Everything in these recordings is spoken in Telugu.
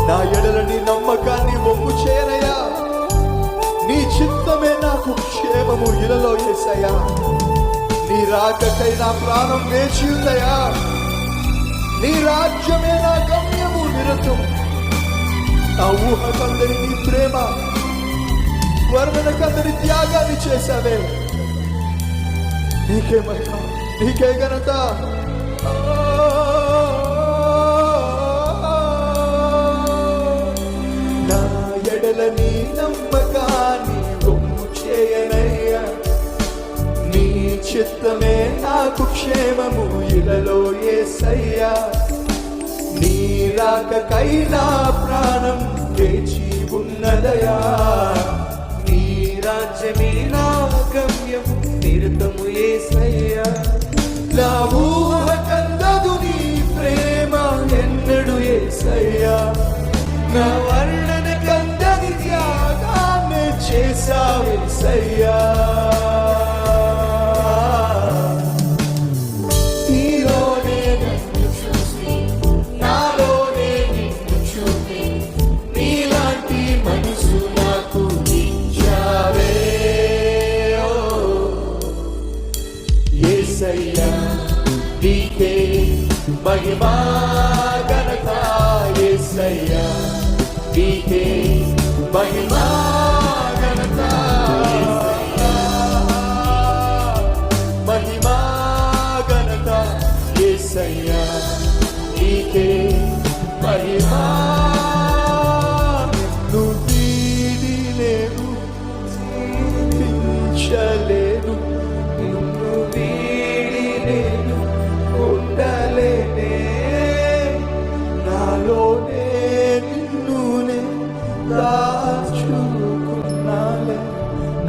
నా ఎడల నీ నమ్మకాన్ని ఒప్పు చేయనయ్యా. నీ చిత్తమే నాకు క్షేమము ఇలలో యేసయ్యా. నీ రాకకై నా ప్రాణం వేచి ఉందయ్యా. నీ రాజ్యమే నా గమ్యము నిరతం. నా ఊహకందరి నీ ప్రేమ, వర్ణనకందరి త్యాగాన్ని చేశావే. నీకే మహిమ, నీకే ఘనత. నా ఎడల నీ నమ్మకాన్ని ఒమ్ము చేయనయ్యా. నీ చిత్తమే నాకు క్షేమము ఇలలో యేసయ్యా. నీ రాకకై నా ప్రాణం వేచి ఉన్నదయా. నీ రాజ్యమే నా గమ్యము నిరతము యేసయ్యా. నా ఊహ కందదు నీ ప్రేమ ఎన్నడు యేసయ్యా. నా వర్ణన కందని త్యాగాన్ని చేశావు యేసయ్యా. నీకే మహిమా ఘనత యేసయ్యా. నీకే మహిమా ఘనత, మహిమా ఘనత యేసయ్యా. నీకే మహిమా. నువ్వు వీడిలేను, చింతించలేను. నాలోనే నిన్నునే దాచుకున్నాలే.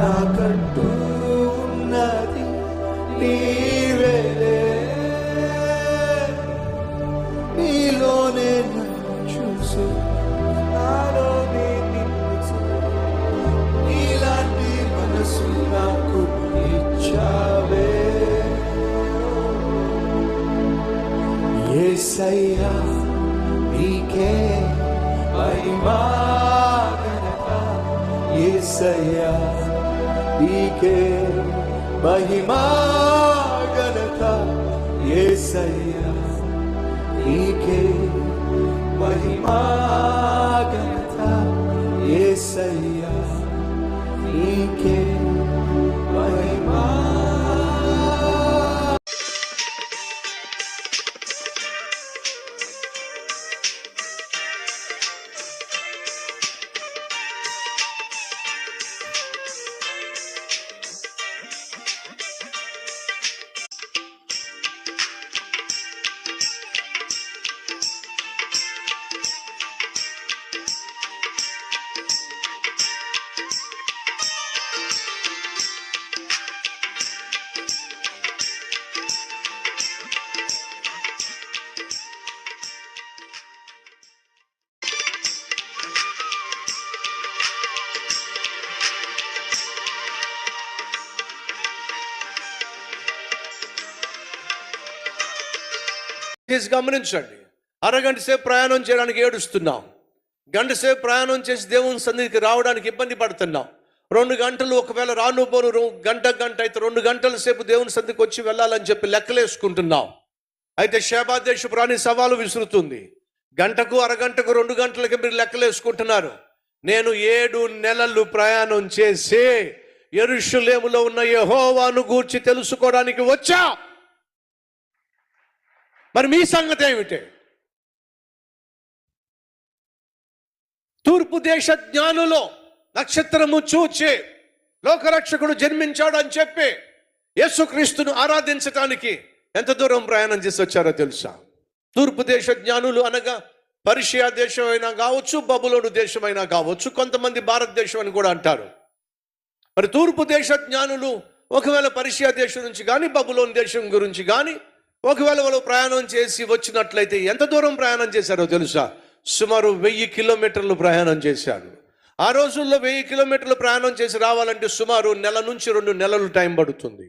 నాకంటూ ఉన్నది నీవేలే. నీలోనే నన్ను చూసి, నాలోనే నిన్ను చూసి, నీలాంటి మనసు నాకు ఇచ్చావే యేసయ్యా. నీకే మహిమా ఘనత యేసయ్యా. నీకే మహిమా ఘనత యేసయ్యా. నీకే మహిమా ఘనత యేసయ్యా. నీకే మహిమా. గమనించండి, అరగంట సేపు ప్రయాణం చేయడానికి ఏడుస్తున్నాం. గంట సేపు ప్రయాణం చేసి దేవుని సన్నిధికి రావడానికి ఇబ్బంది పడుతున్నాం. 2 గంటలు ఒకవేళ రానుపోను గంట అయితే 2 గంటల సేపు దేవుని సన్నిధికి వచ్చి వెళ్ళాలని చెప్పి లెక్కలేసుకుంటున్నాం. అయితే షేబా దేశపు రాణి సవాలు విసురుతుంది. గంటకు, అరగంటకు, 2 గంటలకి మీరు లెక్కలేసుకుంటున్నారు. నేను 7 నెలలు ప్రయాణం చేసి యెరూషలేములో ఉన్న యెహోవాను గూర్చి తెలుసుకోవడానికి వచ్చా. మరి మీ సంగతి ఏమిటి? తూర్పు దేశ జ్ఞానులో నక్షత్రము చూచి లోకరక్షకుడు జన్మించాడు అని చెప్పి యేసుక్రీస్తును ఆరాధించటానికి ఎంత దూరం ప్రయాణం చేసి వచ్చారో తెలుసా? తూర్పు దేశ జ్ఞానులు అనగా పర్షియా దేశం అయినా కావచ్చు, బబులోను దేశమైనా కావచ్చు, కొంతమంది భారతదేశం అని కూడా అంటారు. మరి తూర్పు దేశ జ్ఞానులు ఒకవేళ పర్షియా దేశం నుంచి కానీ, బబులోను దేశం గురించి కానీ ఒకవేళ వాళ్ళు ప్రయాణం చేసి వచ్చినట్లయితే ఎంత దూరం ప్రయాణం చేశారో తెలుసా? సుమారు 1000 కిలోమీటర్లు ప్రయాణం చేశారు. ఆ రోజుల్లో 1000 కిలోమీటర్లు ప్రయాణం చేసి రావాలంటే సుమారు 1 నుంచి 2 నెలలు టైం పడుతుంది.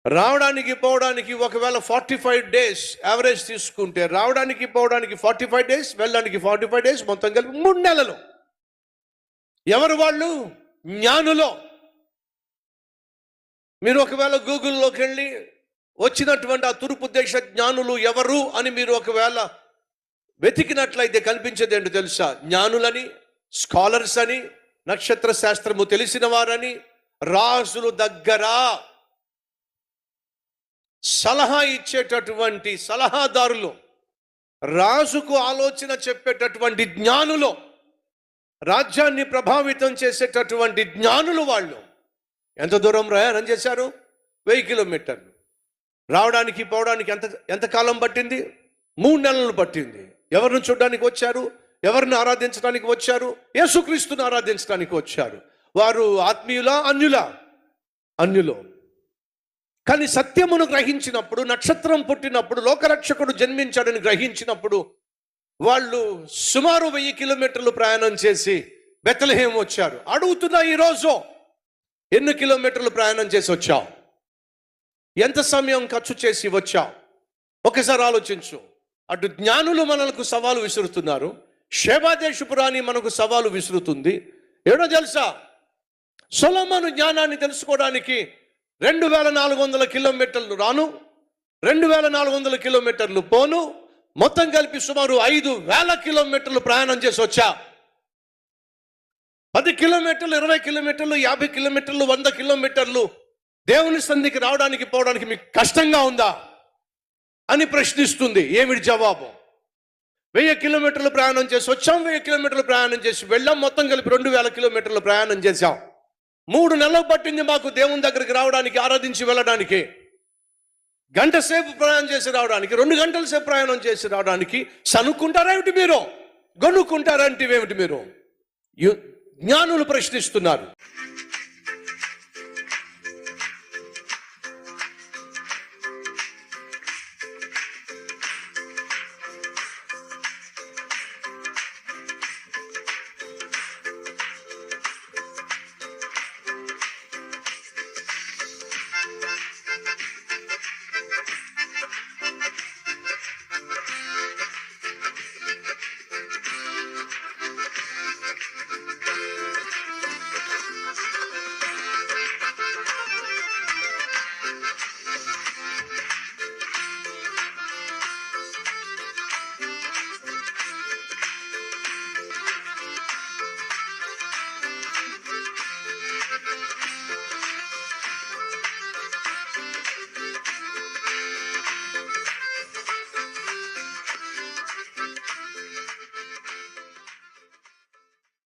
రావడానికి పోవడానికి ఒకవేళ 45 డేస్ యావరేజ్ తీసుకుంటే, రావడానికి పోవడానికి 45 డేస్, వెళ్ళడానికి 45 డేస్, మొత్తం కలిపి 3 నెలలు. ఎవరు వాళ్ళు? జ్ఞానులో. మీరు ఒకవేళ గూగుల్లోకి వెళ్ళి వచ్చినటువంటి ఆ తూర్పు దేశ జ్ఞానులు ఎవరు అని మీరు ఒకవేళ వెతికినట్లయితే కనిపించేది ఏంటో తెలుసా? జ్ఞానులని, స్కాలర్స్ అని, నక్షత్ర శాస్త్రము తెలిసిన వారని, రాజుల దగ్గర సలహా ఇచ్చేటటువంటి సలహాదారులు, రాజుకు ఆలోచన చెప్పేటటువంటి జ్ఞానులు, రాజ్యాన్ని ప్రభావితం చేసేటటువంటి జ్ఞానులు వాళ్ళు. ఎంత దూరం ప్రయాణం చేశారు? 1000 కిలోమీటర్లు. రావడానికి పోవడానికి ఎంత కాలం పట్టింది? 3 నెలలు పట్టింది. ఎవరిని చూడడానికి వచ్చారు? ఎవరిని ఆరాధించడానికి వచ్చారు? యేసుక్రీస్తుని ఆరాధించడానికి వచ్చారు. వారు ఆత్మీయులా, అన్యులా? అన్యులు. కానీ సత్యమును గ్రహించినప్పుడు, నక్షత్రం పుట్టినప్పుడు, లోకరక్షకుడు జన్మించాడని గ్రహించినప్పుడు వాళ్ళు సుమారు 1000 కిలోమీటర్లు ప్రయాణం చేసి బెత్లెహేం వచ్చారు. అడుగుతున్నా ఈరోజు, ఎన్ని కిలోమీటర్లు ప్రయాణం చేసి వచ్చావు? ఎంత సమయం ఖర్చు చేసి వచ్చావు? ఒకసారి ఆలోచించు. అటు జ్ఞానులు మనకు సవాలు విసురుతున్నారు, షేబాదేశపు రాణి మనకు సవాలు విసురుతుంది. ఏడో తెలుసా? సొలొమోను జ్ఞానాన్ని తెలుసుకోవడానికి 2400 కిలోమీటర్లు రాను, 2400 కిలోమీటర్లు పోను, మొత్తం కలిపి సుమారు 5000 కిలోమీటర్లు ప్రయాణం చేసి వచ్చా. 10 కిలోమీటర్లు, 20 కిలోమీటర్లు, 50 కిలోమీటర్లు, 100 కిలోమీటర్లు దేవుని సన్నిధికి రావడానికి పోవడానికి మీకు కష్టంగా ఉందా అని ప్రశ్నిస్తుంది. ఏమిటి జవాబు? 1000 కిలోమీటర్లు ప్రయాణం చేసి వచ్చాం, 1000 కిలోమీటర్లు ప్రయాణం చేసి వెళ్ళాం, మొత్తం కలిపి 2000 కిలోమీటర్లు ప్రయాణం చేశాం. 3 నెలలు పట్టింది మాకు దేవుని దగ్గరికి రావడానికి, ఆరాధించి వెళ్ళడానికి. గంట సేపు ప్రయాణం చేసి రావడానికి, 2 గంటల సేపు ప్రయాణం చేసి రావడానికి సనుక్కుంటారా ఏమిటి మీరు? గొనుక్కుంటారా అంటే ఏమిటి మీరు? జ్ఞానులు ప్రశ్నిస్తున్నారు.